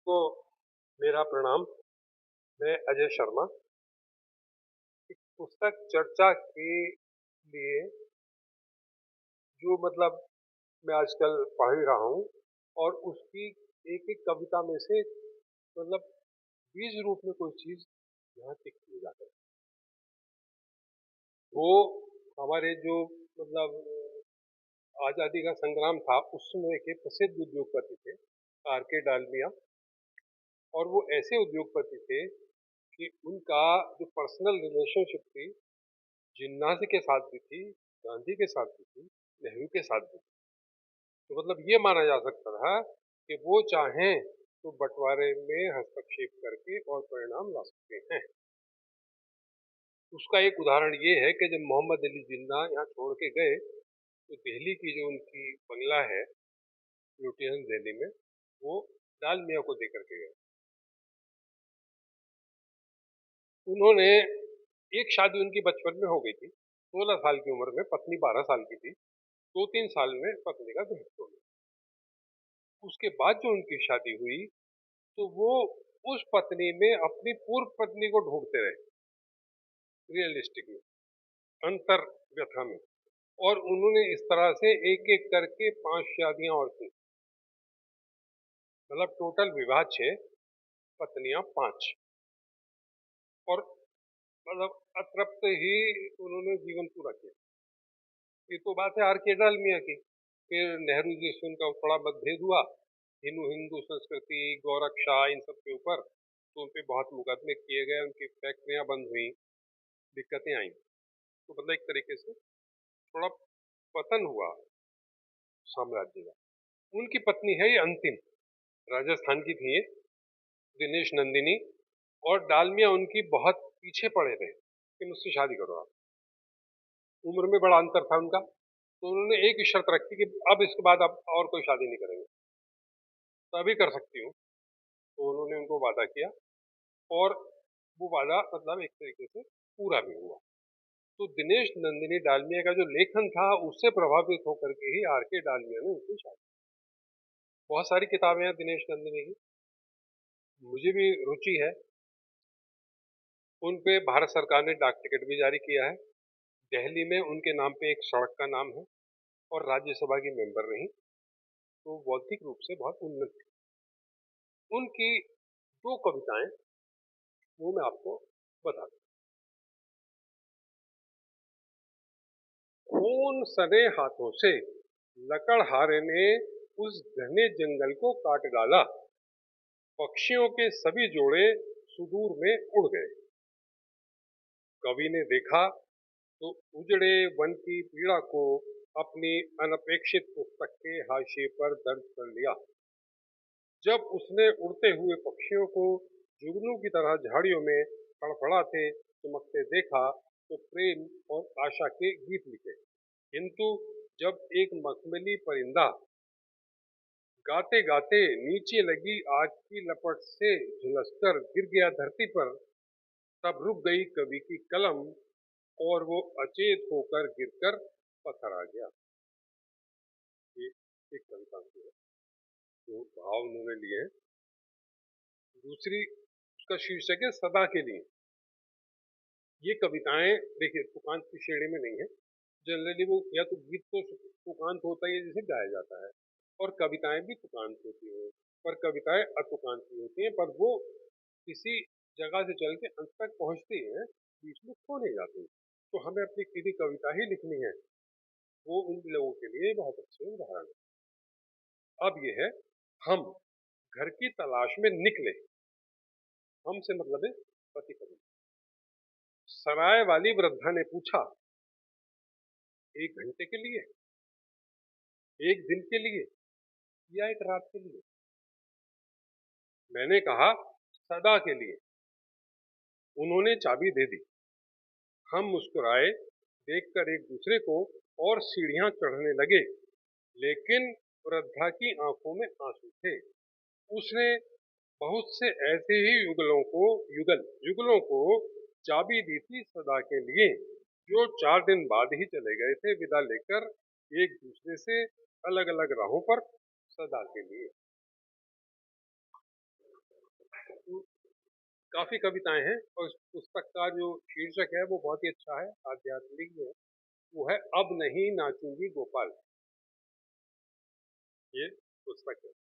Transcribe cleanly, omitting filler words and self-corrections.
को मेरा प्रणाम। मैं अजय शर्मा। एक पुस्तक चर्चा के लिए जो मैं आजकल पढ़ ही रहा हूँ और उसकी एक एक कविता में से बीज रूप में कोई चीज यहाँ टिक की जाती है। वो हमारे जो आजादी का संग्राम था उस समय के प्रसिद्ध उद्योगपति थे आर के डालमिया। और वो ऐसे उद्योगपति थे कि उनका जो पर्सनल रिलेशनशिप थी जिन्ना जी के साथ भी थी, गांधी के साथ भी थी, नेहरू के साथ भी थी। तो ये माना जा सकता था कि वो चाहें तो बंटवारे में हस्तक्षेप करके और परिणाम ला सकते हैं। उसका एक उदाहरण ये है कि जब मोहम्मद अली जिन्ना यहाँ छोड़ के गए तो दिल्ली की जो उनकी बंगला है ल्यूटियन दिल्ली में, वो डालमिया को देकर के गए। उन्होंने एक शादी उनकी बचपन में हो गई थी, 16 साल की उम्र में, पत्नी 12 साल की थी। 2-3 साल में पत्नी का देहांत हो गया। उसके बाद जो उनकी शादी हुई तो वो उस पत्नी में अपनी पूर्व पत्नी को ढूंढते रहे, रियलिस्टिक में, अंतर व्यथा में। और उन्होंने इस तरह से एक एक करके 5 शादियां और की। टोटल विवाह 6, पत्नियां 5। और अतृप्त ही उन्होंने जीवन पूरा किया। ये तो बात है आर के डालमिया की। फिर नेहरू जी से उनका थोड़ा मतभेद हुआ, हिंदू संस्कृति, गौरक्षा, इन सब के ऊपर। तो उन पर बहुत मुकदमे किए गए, उनकी फैक्ट्रियां बंद हुई, दिक्कतें आई। तो एक तरीके से थोड़ा पतन हुआ साम्राज्य का। उनकी पत्नी है ये अंतिम, राजस्थान की थी ये, दिनेश नंदिनी। और डालमिया उनकी बहुत पीछे पड़े रहे कि मुझसे शादी करो आप। उम्र में बड़ा अंतर था उनका। तो उन्होंने एक ही शर्त रखी कि अब इसके बाद अब और कोई शादी नहीं करेंगे, तभी कर सकती हूँ। तो उन्होंने उनको वादा किया और वो वादा एक तरीके से पूरा भी हुआ। तो दिनेश नंदिनी डालमिया का जो लेखन था उससे प्रभावित होकर के ही आर के डालमिया ने उनकी शादी। बहुत सारी किताबें हैं दिनेश नंदिनी की, मुझे भी रुचि है। उन पे भारत सरकार ने डाक टिकट भी जारी किया है। दिल्ली में उनके नाम पे एक सड़क का नाम है और राज्यसभा की मेंबर रही। तो बौद्धिक रूप से बहुत उन्नत थी। उनकी 2 कविताएं वो मैं आपको बता दूं। खून सने हाथों से लकड़हारे ने उस घने जंगल को काट डाला, पक्षियों के सभी जोड़े सुदूर में उड़ गए। कवि ने देखा तो उजड़े वन की पीड़ा को अपनी अनपेक्षित पुस्तक के हाशिए पर दर्ज कर लिया। जब उसने उड़ते हुए पक्षियों को जुगनू की तरह झाड़ियों में फड़फड़ाते चमकते देखा तो प्रेम और आशा के गीत लिखे। किंतु जब एक मखमली परिंदा गाते गाते नीचे लगी आग की लपट से झुलसकर गिर गया धरती पर, तब रुक गई कवि की कलम और वो अचेत होकर गिरकर पत्थर आ गया। ये एक कविता है जो भाव उन्होंने लिए। दूसरी उसका शीर्षक है सदा के लिए। ये कविताएं देखिए तुकांत की श्रेणी में नहीं है। जनरली वो या तो गीत तो तुकांत होता है जिसे गाया जाता है, और कविताएं भी तुकांत होती हैं, पर कविताएं अतुकांत भी होती हैं। पर वो किसी जगह से चल के अंत तक पहुंचती हैं, बीच में खो नहीं जाती। तो हमें अपनी किसी कविता ही लिखनी है, वो उन लोगों के लिए बहुत अच्छे उदाहरण है। अब ये है, हम घर की तलाश में निकले। हम से मतलब है पति पत्नी। सराय वाली वृद्धा ने पूछा, 1 घंटे के लिए, 1 दिन के लिए, या 1 रात के लिए? मैंने कहा, सदा के लिए। उन्होंने चाबी दे दी। हम मुस्कुराए देखकर एक दूसरे को और सीढ़ियां चढ़ने लगे, लेकिन वृद्धा की आंखों में आंसू थे। उसने बहुत से ऐसे ही युगलों को चाबी दी थी सदा के लिए, जो 4 दिन बाद ही चले गए थे विदा लेकर एक दूसरे से अलग अलग राहों पर सदा के लिए। तो काफी कविताएं हैं और इस पुस्तक का जो शीर्षक है वो बहुत ही अच्छा है, आध्यात्मिक जो है वो है अब नहीं नाचूंगी गोपाल। ये पुस्तक है।